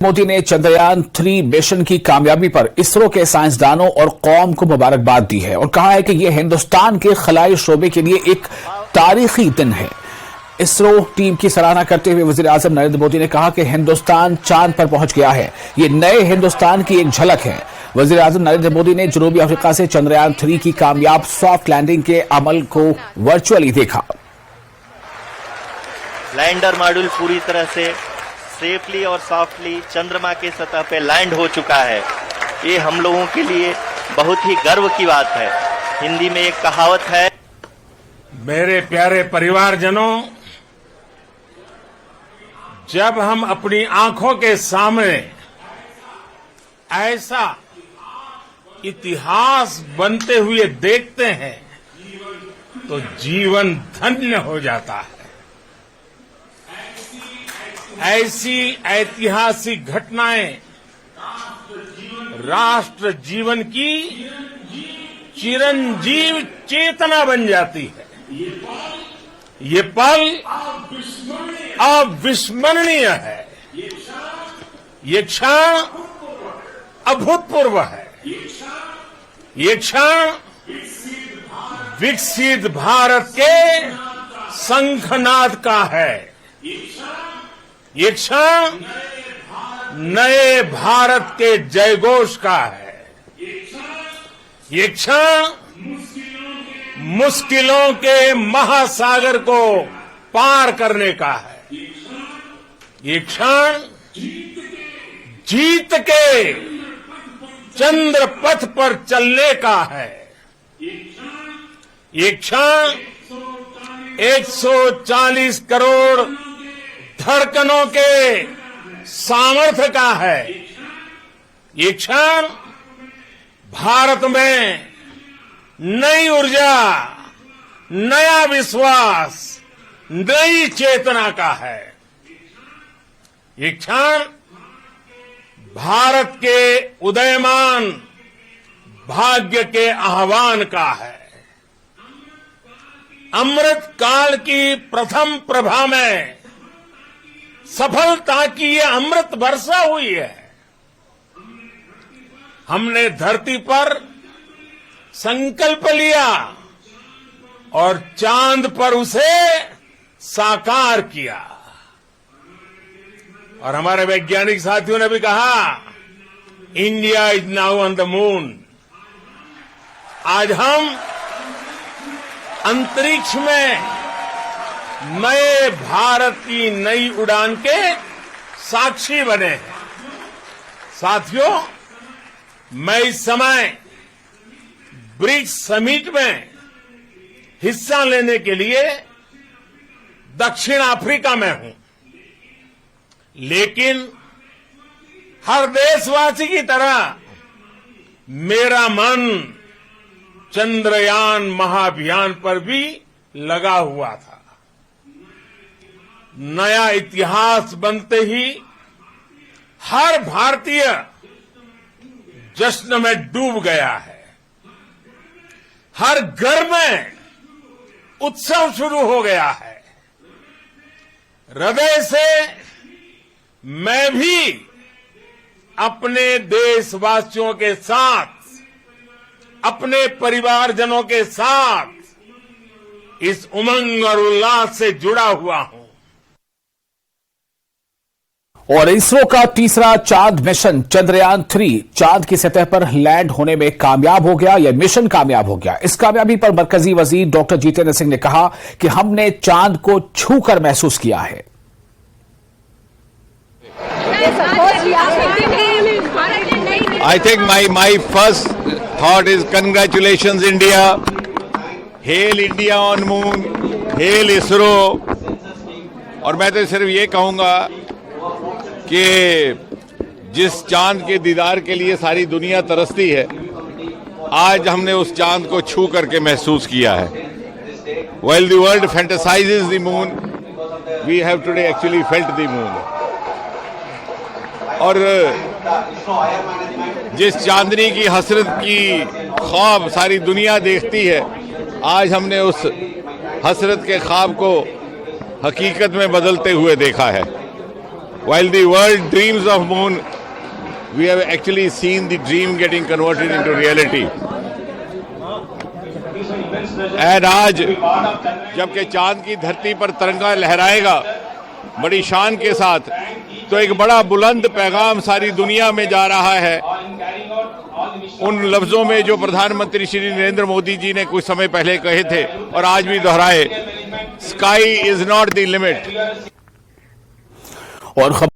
मोदी ने चंद्रयान 3 मिशन की कामयाबी पर इसरो के साइंसदानों और कौम को मुबारकबाद दी है और कहा है कि यह हिंदुस्तान के खलाई शोबे के लिए एक तारीखी दिन है। इसरो टीम की सराहना करते हुए वजीर आजम नरेंद्र मोदी ने कहा कि हिंदुस्तान चांद पर पहुंच गया है, ये नए हिंदुस्तान की एक झलक है। वजीर आजम नरेंद्र मोदी ने जनूबी अफ्रीका से चंद्रयान 3 की कामयाब सॉफ्ट लैंडिंग के अमल को वर्चुअली देखा। लैंडर मॉड्यूल पूरी तरह से सेफली और सॉफ्टली चंद्रमा के सतह पे लैंड हो चुका है। ये हम लोगों के लिए बहुत ही गर्व की बात है। हिंदी में एक कहावत है, मेरे प्यारे परिवारजनों, जब हम अपनी आंखों के सामने ऐसा इतिहास बनते हुए देखते हैं तो जीवन धन्य हो जाता है। ऐसी ऐतिहासिक घटनाएं राष्ट्र जीवन की चिरंजीव चेतना बन जाती है। ये पल अविस्मरणीय है, ये क्षण अभूतपूर्व है, ये क्षण विकसित भारत के शंखनाद का है, ये क्षण नए भारत के जयघोष का है, ये क्षण मुश्किलों के महासागर को पार करने का है, ये क्षण जीत के चंद्र पथ पर चलने का है, ये क्षण 140 करोड़ धड़कनों के सामर्थ्य का है, ये क्षण भारत में नई ऊर्जा, नया विश्वास, नई चेतना का है, ये क्षण भारत के उदयमान भाग्य के आह्वान का है। अमृत काल की प्रथम प्रभा में सफलता की ये अमृत वर्षा हुई है। हमने धरती पर संकल्प लिया और चांद पर उसे साकार किया। और हमारे वैज्ञानिक साथियों ने भी कहा, India is now on the moon. आज हम अंतरिक्ष में नए भारत की नई उड़ान के साक्षी बने हैं। साथियों, मैं इस समय ब्रिक्स समिट में हिस्सा लेने के लिए दक्षिण अफ्रीका में हूं, लेकिन हर देशवासी की तरह मेरा मन चंद्रयान महाअभियान पर भी लगा हुआ था। नया इतिहास बनते ही हर भारतीय जश्न में डूब गया है। हर घर में उत्सव शुरू हो गया है। हृदय से मैं भी अपने देशवासियों के साथ, अपने परिवारजनों के साथ इस उमंग और उल्लास से जुड़ा हुआ हूं। और इसरो का तीसरा चांद मिशन चंद्रयान 3 चांद की सतह पर लैंड होने में कामयाब हो गया। यह मिशन कामयाब हो गया। इस कामयाबी पर मरकजी वजीर डॉक्टर जितेंद्र सिंह ने कहा कि हमने चांद को छूकर महसूस किया है। I think my first thought is congratulations India, hail India on moon, hail ISRO। और मैं तो सिर्फ ये कहूंगा कि जिस चांद के दीदार के लिए सारी दुनिया तरसती है, आज हमने उस चांद को छू करके महसूस किया है। While the world fantasizes the moon, we have today actually felt the moon। और जिस चांदनी की हसरत की ख्वाब सारी दुनिया देखती है, आज हमने उस हसरत के ख्वाब को हकीकत में बदलते हुए देखा है। While the world dreams of moon, we have actually seen the dream getting converted into reality. And आज जबकि चांद की धरती पर तिरंगा लहराएगा बड़ी शान के साथ, तो एक बड़ा बुलंद पैगाम सारी दुनिया में जा रहा है उन लफ्जों में जो प्रधानमंत्री श्री नरेंद्र मोदी जी ने कुछ समय पहले कहे थे और आज भी दोहराए, sky is not the limit. और